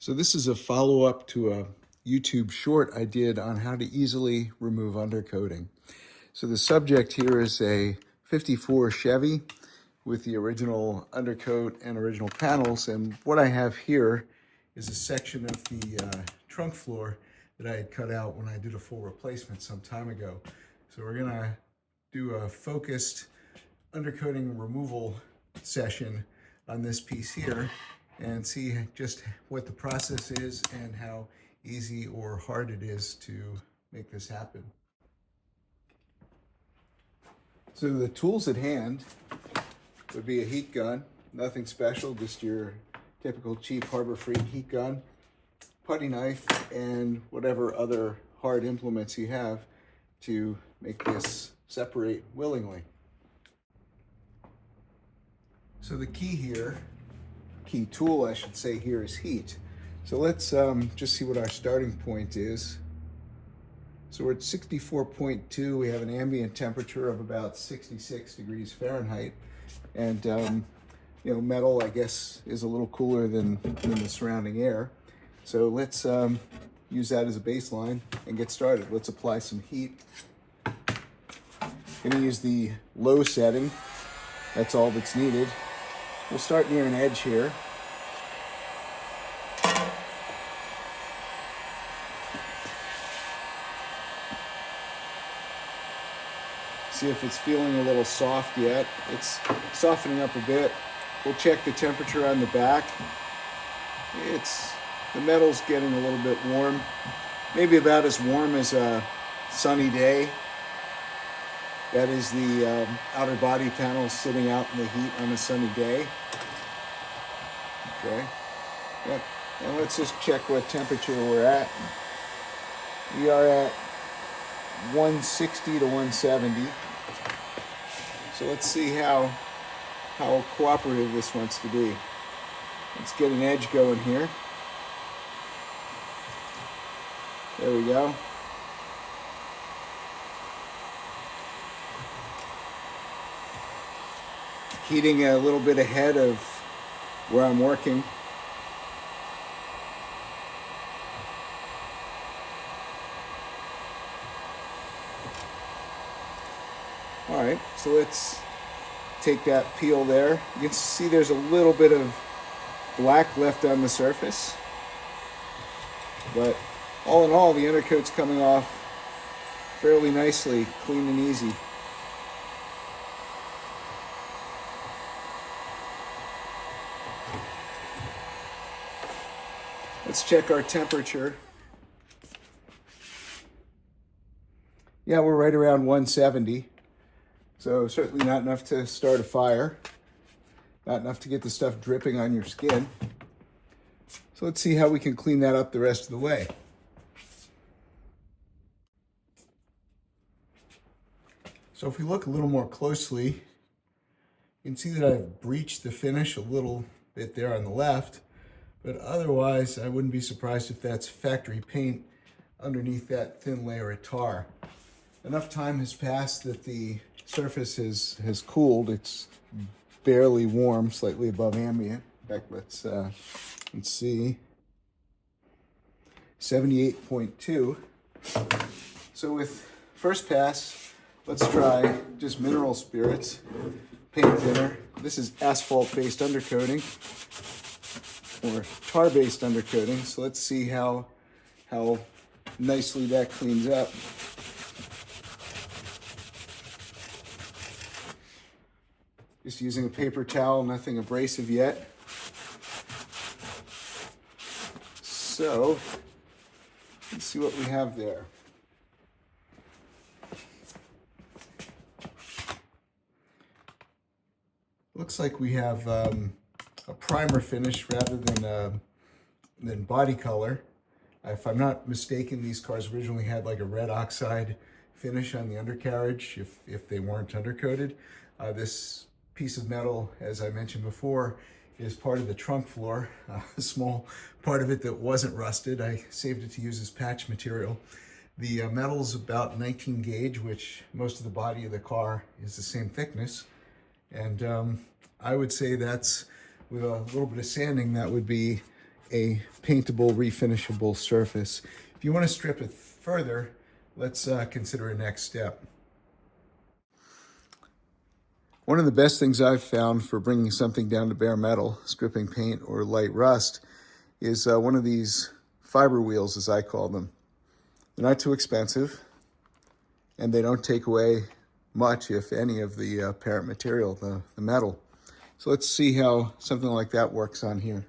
So this is a follow-up to a YouTube short I did on how to easily remove undercoating. So the subject here is a 54 Chevy with the original undercoat and original panels. And what I have here is a section of the trunk floor that I had cut out when I did a full replacement some time ago. So we're gonna do a focused undercoating removal session on this piece here and see just what the process is and how easy or hard it is to make this happen. So the tools at hand would be a heat gun, nothing special, just your typical cheap Harbor Freight heat gun, putty knife, and whatever other hard implements you have to make this separate willingly. So the key tool I should say here is heat. So let's just see what our starting point is. So we're at 64.2, we have an ambient temperature of about 66 degrees Fahrenheit. And you know, metal, I guess, is a little cooler than the surrounding air. So let's use that as a baseline and get started. Let's apply some heat. I'm gonna use the low setting. That's all that's needed. We'll start near an edge here. See if it's feeling a little soft yet. It's softening up a bit. We'll check the temperature on the back. The metal's getting a little bit warm. Maybe about as warm as a sunny day. That is the outer body panel sitting out in the heat on a sunny day. Okay. Yep. And let's just check what temperature we're at. We are at 160 to 170. So let's see how cooperative this wants to be. Let's get an edge going here. There we go. Heating a little bit ahead of where I'm working. All right, so let's take that peel there. You can see there's a little bit of black left on the surface, but all in all, the undercoat's coming off fairly nicely, clean and easy. Let's check our temperature. Yeah, we're right around 170. So certainly not enough to start a fire. Not enough to get the stuff dripping on your skin. So let's see how we can clean that up the rest of the way. So if we look a little more closely, you can see that I've breached the finish a little bit there on the left. But otherwise, I wouldn't be surprised if that's factory paint underneath that thin layer of tar. Enough time has passed that the surface has cooled. It's barely warm, slightly above ambient. In fact, let's see, 78.2. So with first pass, let's try just mineral spirits, paint thinner. This is asphalt-based undercoating, or tar-based undercoating. So let's see how nicely that cleans up. Just using a paper towel, nothing abrasive yet. So let's see what we have there. Looks like we have a primer finish rather than body color. If I'm not mistaken, these cars originally had like a red oxide finish on the undercarriage if they weren't undercoated. This piece of metal, as I mentioned before, is part of the trunk floor, a small part of it that wasn't rusted. I saved it to use as patch material. The metal's about 19 gauge, which most of the body of the car is the same thickness. And I would say that's, with a little bit of sanding, that would be a paintable, refinishable surface. If you want to strip it further, let's consider a next step. One of the best things I've found for bringing something down to bare metal, stripping paint or light rust, is one of these fiber wheels, as I call them. They're not too expensive, and they don't take away much, if any, of the parent material, the metal. So let's see how something like that works on here.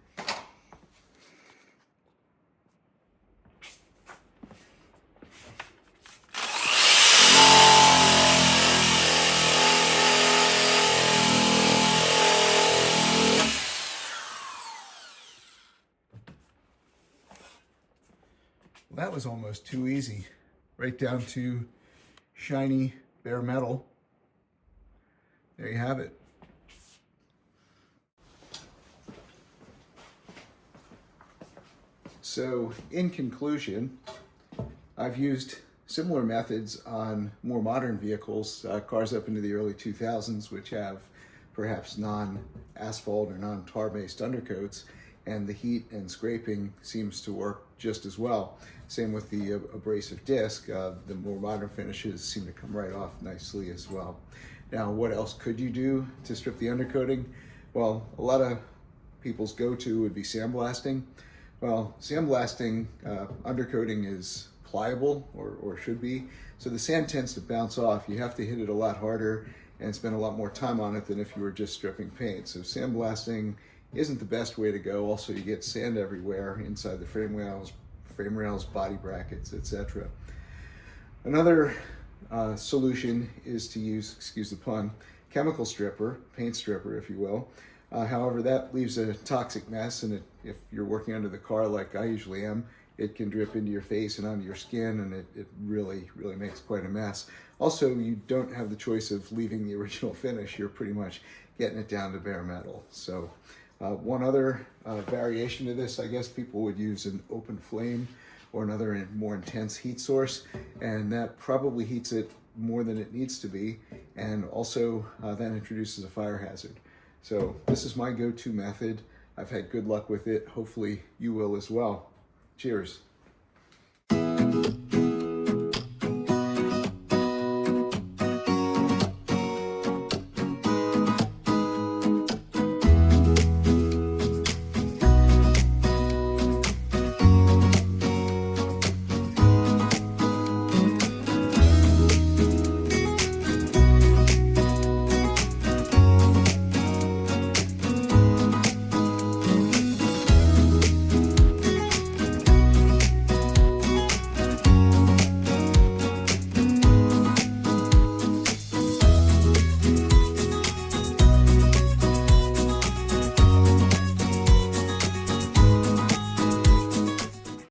Well, that was almost too easy. Right down to shiny bare metal. There you have it. So, in conclusion, I've used similar methods on more modern vehicles, cars up into the early 2000s, which have perhaps non-asphalt or non-tar-based undercoats, and the heat and scraping seems to work just as well. Same with the abrasive disc. The more modern finishes seem to come right off nicely as well. Now, what else could you do to strip the undercoating? Well, a lot of people's go-to would be sandblasting. Well, sandblasting undercoating is pliable, or should be, so the sand tends to bounce off. You have to hit it a lot harder and spend a lot more time on it than if you were just stripping paint. So sandblasting isn't the best way to go. Also, you get sand everywhere inside the frame rails, body brackets, etc. Another solution is to use, excuse the pun, chemical stripper, paint stripper, if you will. However, that leaves a toxic mess, and if you're working under the car like I usually am, it can drip into your face and onto your skin, and it really, really makes quite a mess. Also, you don't have the choice of leaving the original finish. You're pretty much getting it down to bare metal. So one other variation to this, I guess people would use an open flame or another more intense heat source, and that probably heats it more than it needs to be, and also that introduces a fire hazard. So this is my go-to method. I've had good luck with it. Hopefully you will as well. Cheers.